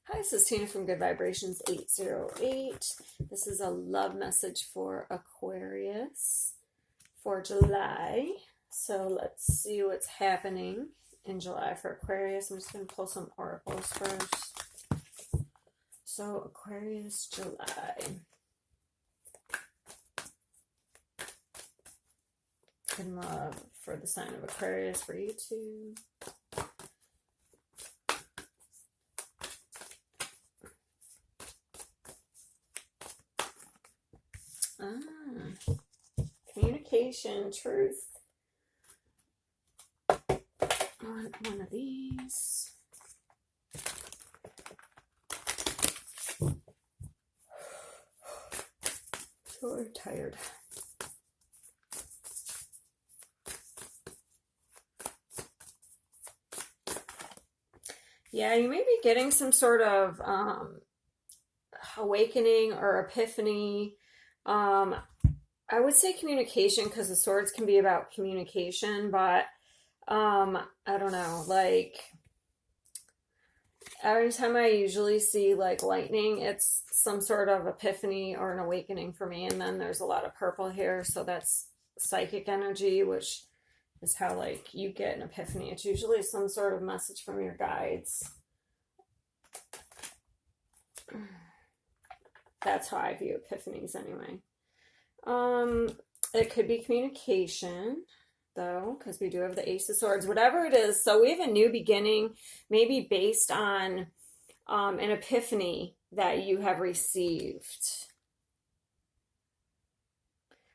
Hi, this is Tina from Good Vibrations 808. This is a love message for Aquarius for July. So let's see what's happening in July for Aquarius. I'm just going to pull some oracles first. So Aquarius July. In love for the sign of Aquarius for you too. Communication, truth. One of these. So tired. Yeah, you may be getting some sort of awakening or epiphany. I would say communication because the swords can be about communication, but I don't know, like every time I usually see like lightning, it's some sort of epiphany or an awakening for me. And then there's a lot of purple here, so that's psychic energy, which is how like you get an epiphany. It's usually some sort of message from your guides. That's how I view epiphanies anyway. It could be communication though, because we do have the Ace of Swords, whatever it is. So we have a new beginning, maybe based on an epiphany that you have received.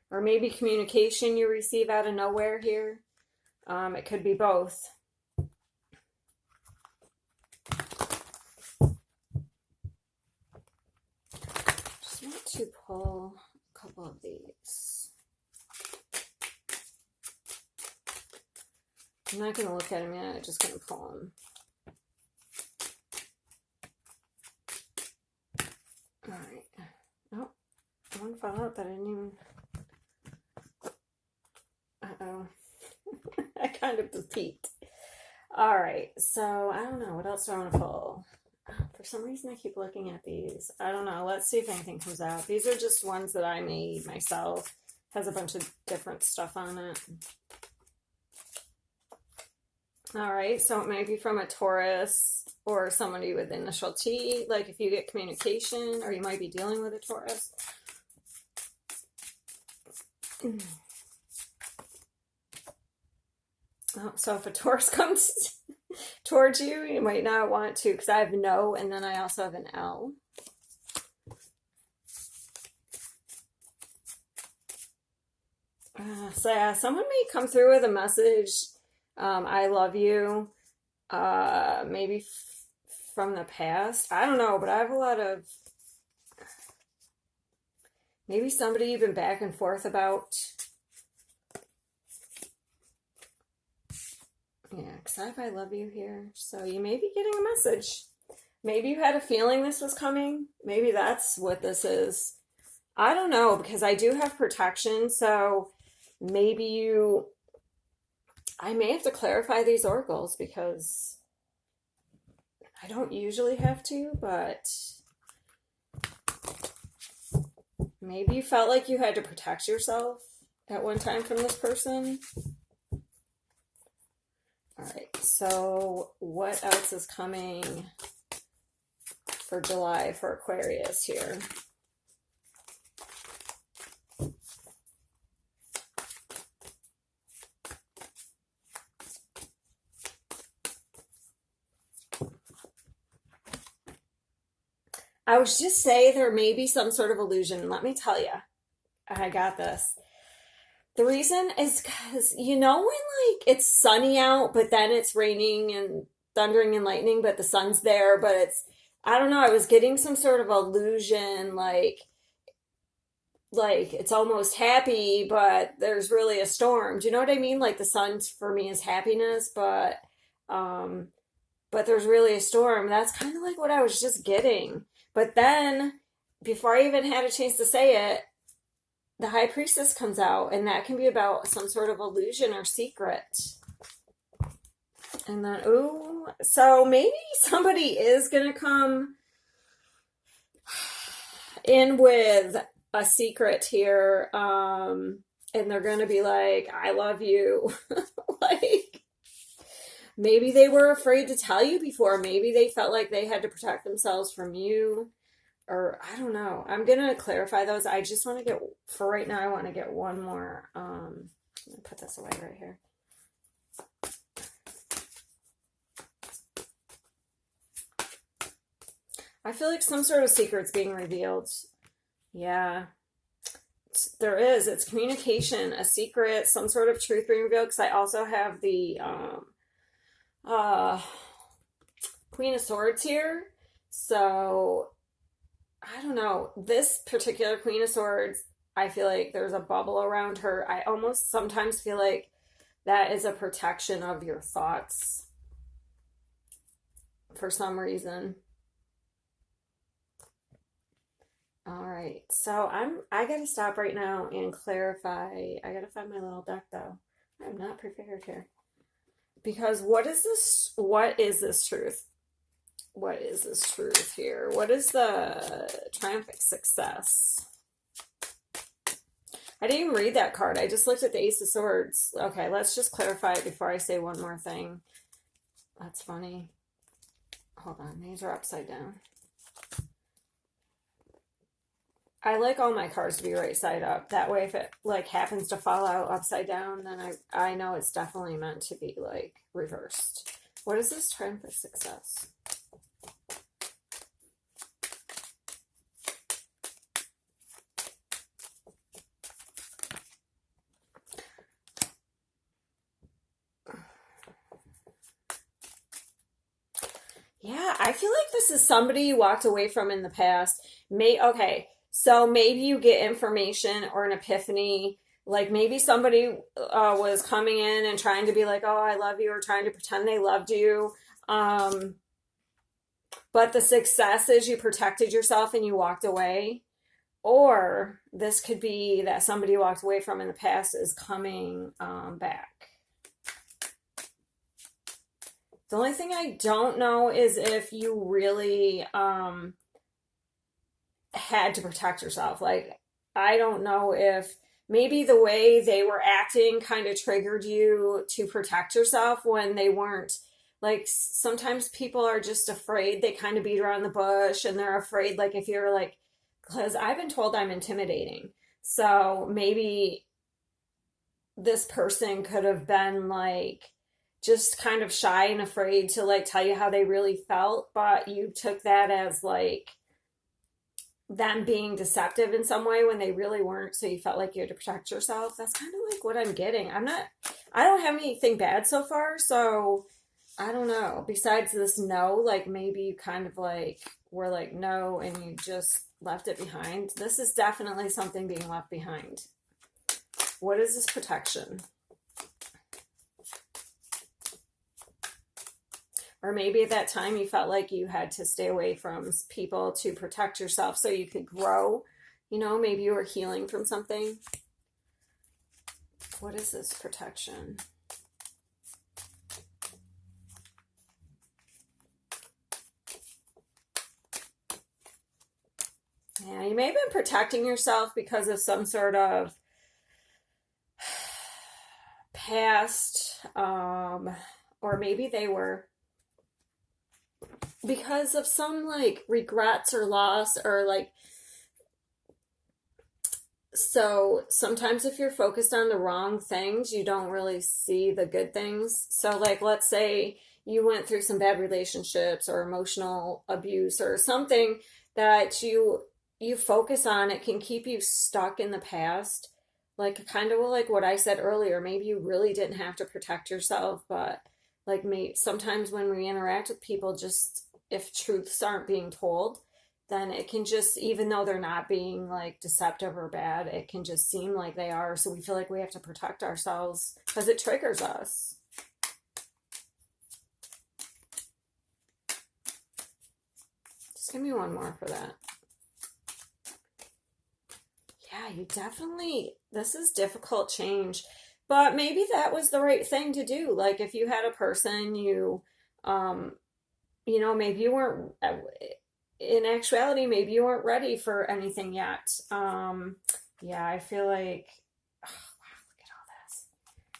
Or maybe communication you receive out of nowhere here. It could be both. Just want to pull a couple of these. I'm not going to look at them yet, I'm just going to pull them. Alright. Oh, one fell out that I didn't even... Uh-oh. I kind of peeked. Alright, so I don't know. What else do I want to pull? For some reason, I keep looking at these. I don't know. Let's see if anything comes out. These are just ones that I made myself. Has a bunch of different stuff on it. Alright, so it might be from a Taurus or somebody with initial T. Like if you get communication, or you might be dealing with a Taurus. Oh, so if a Taurus comes towards you, you might not want to, because I have no, and then I also have an L. So yeah, someone may come through with a message, I love you, maybe from the past. I don't know, but I have a lot of, maybe somebody you've been back and forth about. Yeah, because I have I love you here. So you may be getting a message. Maybe you had a feeling this was coming. Maybe that's what this is. I don't know, because I do have protection. So maybe you... I may have to clarify these oracles because I don't usually have to, but maybe you felt like you had to protect yourself at one time from this person. All right, so what else is coming for July for Aquarius here? I was just saying there may be some sort of illusion. Let me tell you, I got this. The reason is because, you know, when like it's sunny out, but then it's raining and thundering and lightning, but the sun's there, but it's, I don't know, I was getting some sort of illusion, like it's almost happy, but there's really a storm. Do you know what I mean? Like the sun for me is happiness, um, but there's really a storm. That's kind of like what I was just getting. But then, before I even had a chance to say it, the High Priestess comes out, and that can be about some sort of illusion or secret. And then, ooh, so maybe somebody is going to come in with a secret here, and they're gonna be like, I love you. Like, maybe they were afraid to tell you before. Maybe they felt like they had to protect themselves from you. Or I don't know. I'm gonna clarify those. I just want to get, for right now, I want to get one more. Let me put this away right here. I feel like some sort of secret's being revealed. Yeah, there is. It's communication, a secret, some sort of truth being revealed. Because I also have the uh, Queen of Swords here. So I don't know. This particular Queen of Swords, I feel like there's a bubble around her. I almost sometimes feel like that is a protection of your thoughts for some reason. All right. So I gotta stop right now and clarify. I gotta find my little deck though. I'm not prepared here. Because what is this? What is this truth? What is this truth here? What is the triumphant success? I didn't even read that card. I just looked at the Ace of Swords. Okay, let's just clarify it before I say one more thing. That's funny. Hold on, these are upside down. I like all my cards to be right side up. That way if it like happens to fall out upside down, then I know it's definitely meant to be like reversed. What is this triumphant success? Yeah, I feel like this is somebody you walked away from in the past. Okay, so maybe you get information or an epiphany. Like maybe somebody was coming in and trying to be like, "Oh, I love you," or trying to pretend they loved you. Um, but the success is you protected yourself and you walked away. Or this could be that somebody you walked away from in the past is coming back. The only thing I don't know is if you really had to protect yourself. Like, I don't know if maybe the way they were acting kind of triggered you to protect yourself when they weren't. Like, sometimes people are just afraid. They kind of beat around the bush and they're afraid, like, if you're like, because I've been told I'm intimidating. So maybe this person could have been like, just kind of shy and afraid to like tell you how they really felt, but you took that as like them being deceptive in some way when they really weren't, so you felt like you had to protect yourself. That's kind of like what I'm getting. I don't have anything bad so far, so I don't know. Besides this no, like maybe you kind of like were like no and you just left it behind. This is definitely something being left behind. What is this protection? Or maybe at that time you felt like you had to stay away from people to protect yourself so you could grow. You know, maybe you were healing from something. What is this protection? Yeah, you may have been protecting yourself because of some sort of past, or maybe they were because of some like regrets or loss or like, so sometimes if you're focused on the wrong things you don't really see the good things. So like let's say you went through some bad relationships or emotional abuse or something that you focus on, it can keep you stuck in the past, like kind of like what I said earlier. Maybe you really didn't have to protect yourself, but like me, sometimes when we interact with people, just if truths aren't being told, then it can just, even though they're not being like deceptive or bad, it can just seem like they are. So we feel like we have to protect ourselves because it triggers us. Just give me one more for that. Yeah, you definitely, this is difficult change, but maybe that was the right thing to do. Like if you had a person you know, maybe you weren't, in actuality, maybe you weren't ready for anything yet. Yeah, I feel like, oh, wow, look at all this.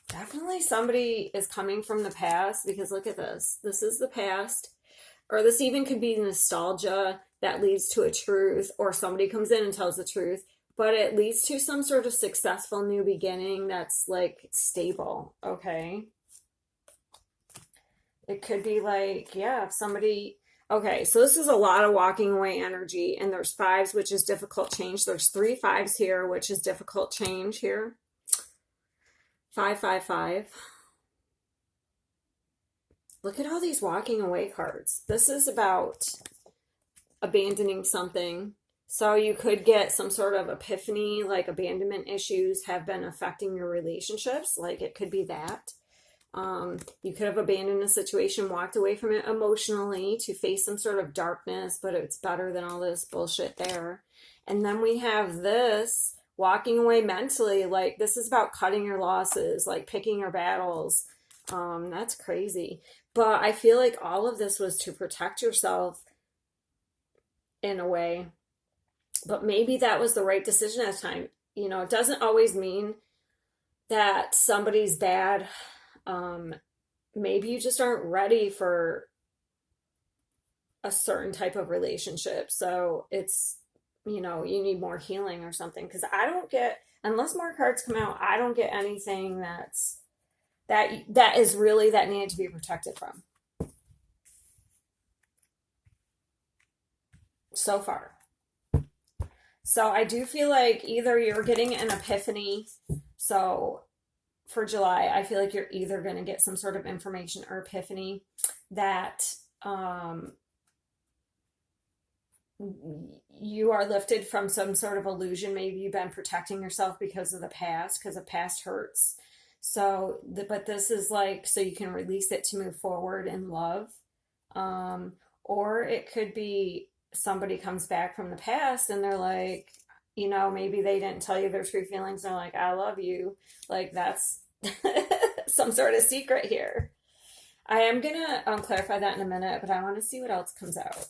Definitely somebody is coming from the past because look at this. This is the past. Or this even could be nostalgia that leads to a truth, or somebody comes in and tells the truth, but it leads to some sort of successful new beginning that's like stable, okay? It could be like, yeah, if somebody, okay, so this is a lot of walking away energy, and there's fives, which is difficult change. There's three fives here, which is difficult change here. 555. Look at all these walking away cards. This is about abandoning something. So you could get some sort of epiphany, like abandonment issues have been affecting your relationships. Like it could be that. You could have abandoned a situation, walked away from it emotionally to face some sort of darkness, but it's better than all this bullshit there. And then we have this walking away mentally, like this is about cutting your losses, like picking your battles. That's crazy. But I feel like all of this was to protect yourself in a way. But maybe that was the right decision at the time. You know, it doesn't always mean that somebody's bad. Maybe you just aren't ready for a certain type of relationship. So it's, you know, you need more healing or something. Because I don't get, unless more cards come out, I don't get anything that is really that needed to be protected from. So far. So I do feel like either you're getting an epiphany. So for July, I feel like you're either going to get some sort of information or epiphany that you are lifted from some sort of illusion. Maybe you've been protecting yourself because of the past, because the past hurts. So, but this is like, so you can release it to move forward in love. Or it could be somebody comes back from the past and they're like, you know, maybe they didn't tell you their true feelings. They're like, I love you. Like that's some sort of secret here. I am going to clarify that in a minute, but I want to see what else comes out.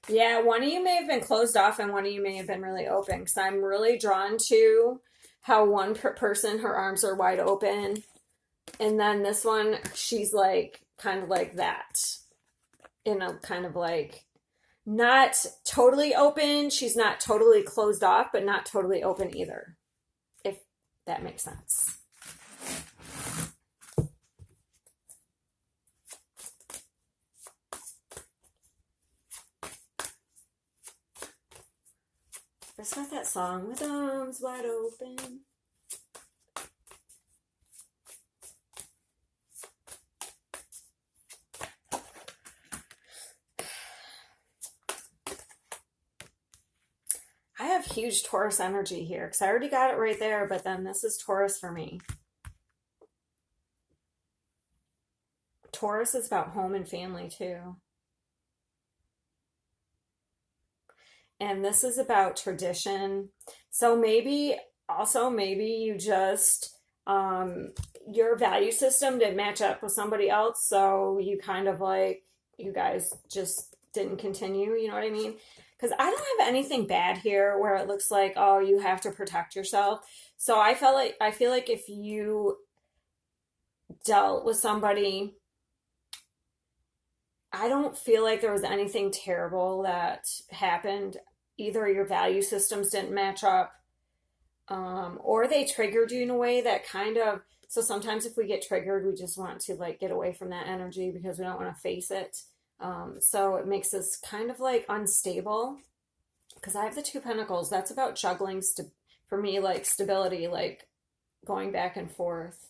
Yeah, one of you may have been closed off and one of you may have been really open because I'm really drawn to how one person, her arms are wide open. And then this one, she's like, kind of like that. In a kind of like, not totally open. She's not totally closed off, but not totally open either. If that makes sense. It's not that song, with arms wide open. I have huge Taurus energy here because I already got it right there, but then this is Taurus for me. Taurus is about home and family too. And this is about tradition. So maybe also maybe you just your value system didn't match up with somebody else, so you kind of like you guys just didn't continue, you know what I mean? Because I don't have anything bad here where it looks like, oh, you have to protect yourself. So I feel like if you dealt with somebody, I don't feel like there was anything terrible that happened. Either your value systems didn't match up, or they triggered you in a way that kind of, so sometimes if we get triggered, we just want to like get away from that energy because we don't want to face it. So it makes us kind of like unstable because I have the Two Pentacles. That's about juggling, for me, like stability, like going back and forth.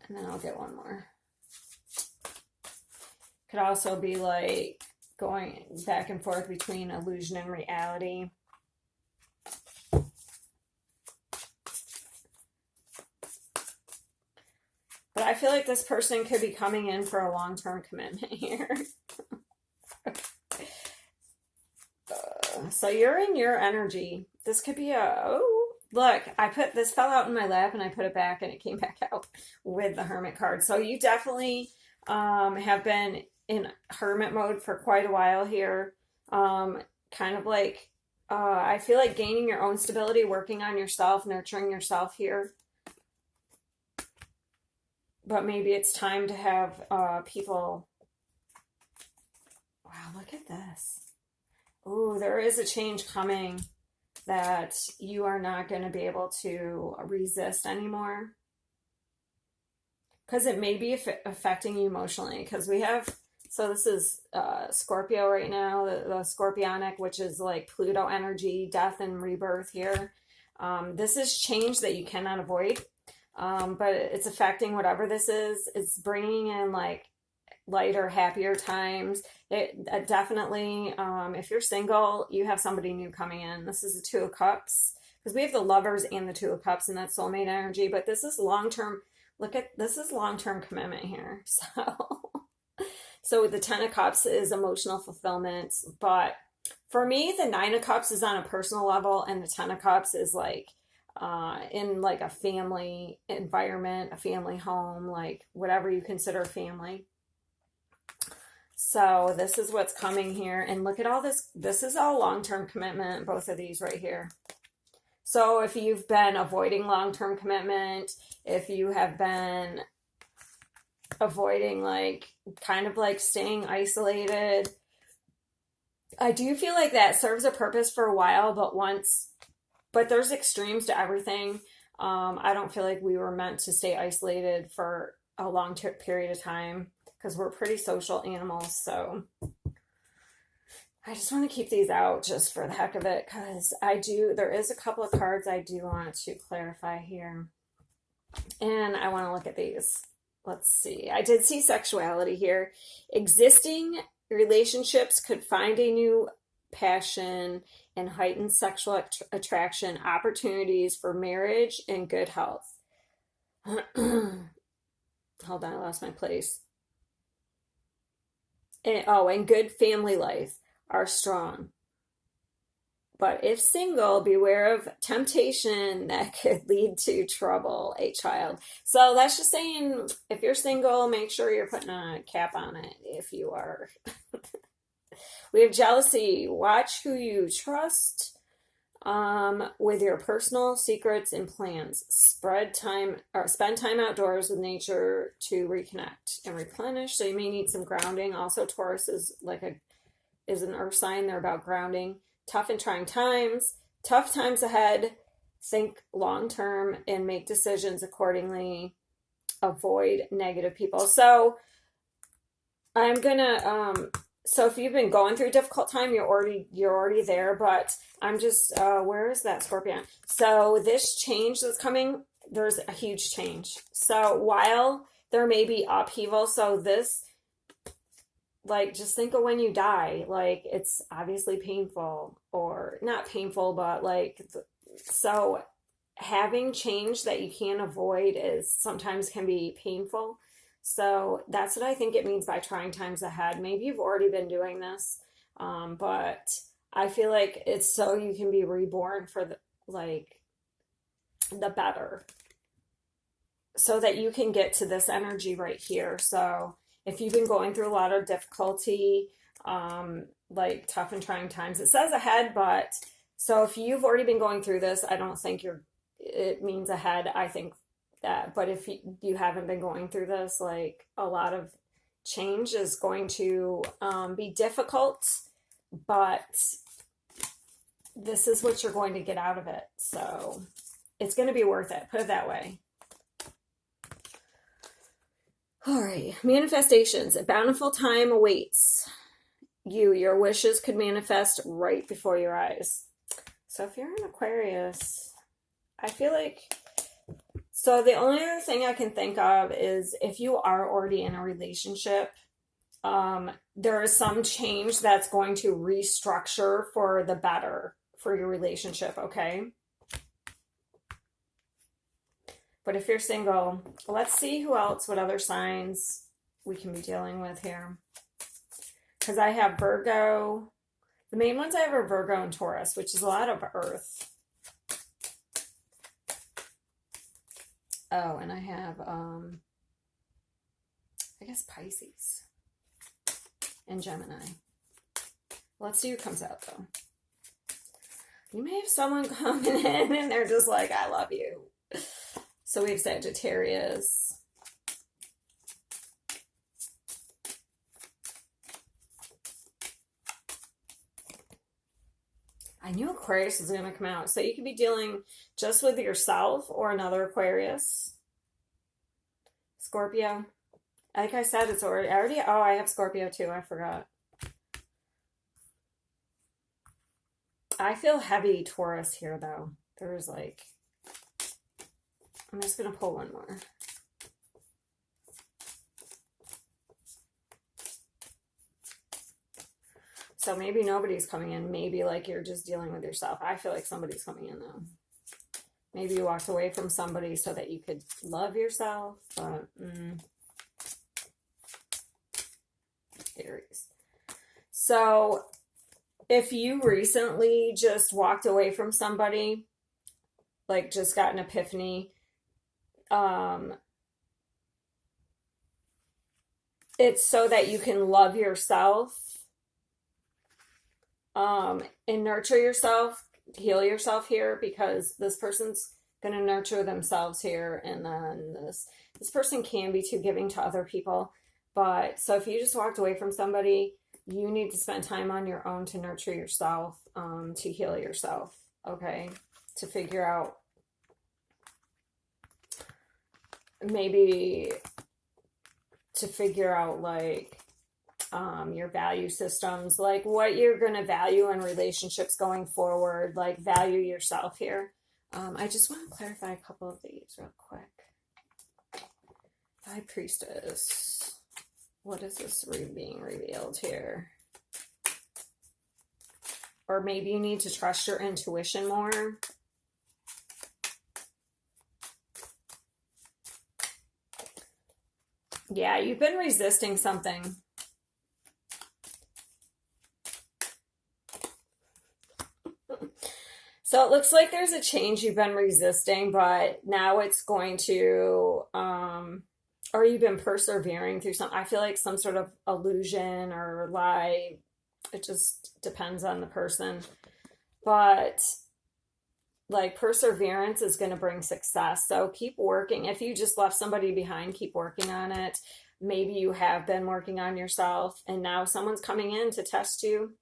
And then I'll get one more. Could also be like going back and forth between illusion and reality. But I feel like this person could be coming in for a long-term commitment here. So you're in your energy. This could be Look, this fell out in my lap and I put it back and it came back out with the Hermit card. So you definitely have been in Hermit mode for quite a while here. Kind of like, I feel like gaining your own stability, working on yourself, nurturing yourself here. But maybe it's time to have people. Wow, look at this. Ooh, there is a change coming that you are not going to be able to resist anymore. Because it may be affecting you emotionally. Because we have, so this is Scorpio right now, the Scorpionic, which is like Pluto energy, death and rebirth here. This is change that you cannot avoid. But it's affecting whatever this is. It's bringing in like lighter, happier times. It definitely, if you're single, you have somebody new coming in. This is the Two of Cups, because we have the Lovers and the Two of Cups, and that's soulmate energy. But this is long-term. This is long-term commitment here. So with the Ten of Cups is emotional fulfillment. But for me, the Nine of Cups is on a personal level, and the Ten of Cups is like in like a family environment, a family home, like whatever you consider family. So this is what's coming here. And look at all this. This is all long-term commitment, both of these right here. So if you've been avoiding long-term commitment, if you have been avoiding like kind of like staying isolated, I do feel like that serves a purpose for a while, but there's extremes to everything. I don't feel like we were meant to stay isolated for a long period of time, because we're pretty social animals. So I just want to keep these out just for the heck of it, because there is a couple of cards I do want to clarify here. And I want to look at these. Let's see. I did see sexuality here. Existing relationships could find a new passion and heightened sexual attraction, opportunities for marriage and good health. Hold on, I lost my place. And good family life are strong. But if single, beware of temptation that could lead to trouble, a child. So that's just saying, if you're single, make sure you're putting a cap on it if you are. We have jealousy. Watch who you trust with your personal secrets and plans. Spend time outdoors with nature to reconnect and replenish. So you may need some grounding. Also, Taurus is an earth sign. They're about grounding. Tough and trying times. Tough times ahead. Think long term and make decisions accordingly. Avoid negative people. So I'm gonna so if you've been going through a difficult time, you're already there, but I'm just where is that Scorpion? So this change that's coming, there's a huge change. So while there may be upheaval, so this, like, just think of when you die, like, it's obviously painful, or not painful, but like, so having change that you can't avoid sometimes can be painful. So that's what I think it means by trying times ahead. Maybe you've already been doing this, but I feel like it's so you can be reborn for the better, so that you can get to this energy right here. So if you've been going through a lot of difficulty, like tough and trying times, it says ahead, but so if you've already been going through this, I don't think it means ahead. I think that, but if you haven't been going through this, like, a lot of change is going to be difficult, but this is what you're going to get out of it. So it's going to be worth it. Put it that way. All right. Manifestations. A bountiful time awaits you. Your wishes could manifest right before your eyes. So if you're an Aquarius, I feel like, so the only other thing I can think of is if you are already in a relationship, there is some change that's going to restructure for the better for your relationship, okay? But if you're single, let's see who else, what other signs we can be dealing with here. Because I have Virgo. The main ones I have are Virgo and Taurus, which is a lot of earth. Oh, and I have, I guess Pisces and Gemini. Let's see who comes out though. You may have someone coming in and they're just like, I love you. So we have Sagittarius. I knew Aquarius was going to come out. So you could be dealing just with yourself or another Aquarius. Scorpio. Like I said, it's already, oh, I have Scorpio too. I forgot. I feel heavy Taurus here though. There's like, I'm just going to pull one more. So maybe nobody's coming in. Maybe like you're just dealing with yourself. I feel like somebody's coming in though. Maybe you walked away from somebody so that you could love yourself. But Aries. So if you recently just walked away from somebody, like just got an epiphany, it's so that you can love yourself. And nurture yourself, heal yourself here, because this person's going to nurture themselves here, and then this person can be too giving to other people. But so if you just walked away from somebody, you need to spend time on your own to nurture yourself, to heal yourself, okay? To figure out maybe like your value systems, like what you're going to value in relationships going forward, like value yourself here. I just want to clarify a couple of these real quick. High Priestess. What is this being revealed here? Or maybe you need to trust your intuition more. Yeah, you've been resisting something. So it looks like there's a change you've been resisting, but now it's going to, or you've been persevering through some, I feel like some sort of illusion or lie. It just depends on the person. But like perseverance is going to bring success. So keep working. If you just left somebody behind, keep working on it. Maybe you have been working on yourself and now someone's coming in to test you.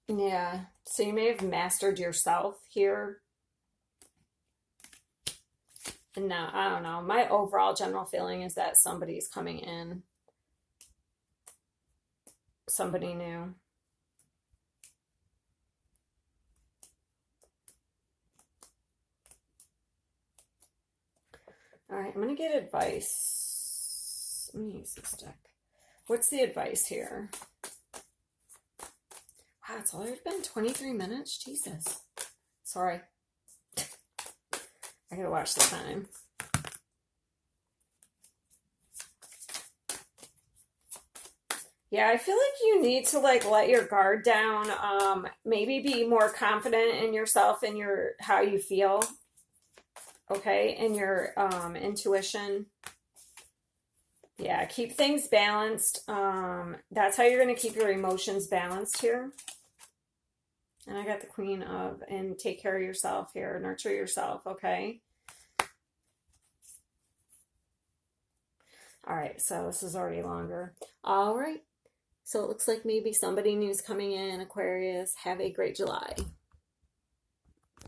Yeah, so you may have mastered yourself here. And now, I don't know, my overall general feeling is that somebody's coming in. Somebody new. All right, I'm going to get advice. Let me use this deck. What's the advice here? Wow, it's already been 23 minutes. Jesus. Sorry. I gotta watch the time. Yeah, I feel like you need to like let your guard down. Maybe be more confident in yourself and how you feel. Okay, and your intuition. Yeah, keep things balanced. That's how you're going to keep your emotions balanced here. And I got the Queen of, and take care of yourself here. Nurture yourself, okay? All right, so this is already longer. All right, so it looks like maybe somebody new's coming in, Aquarius. Have a great July.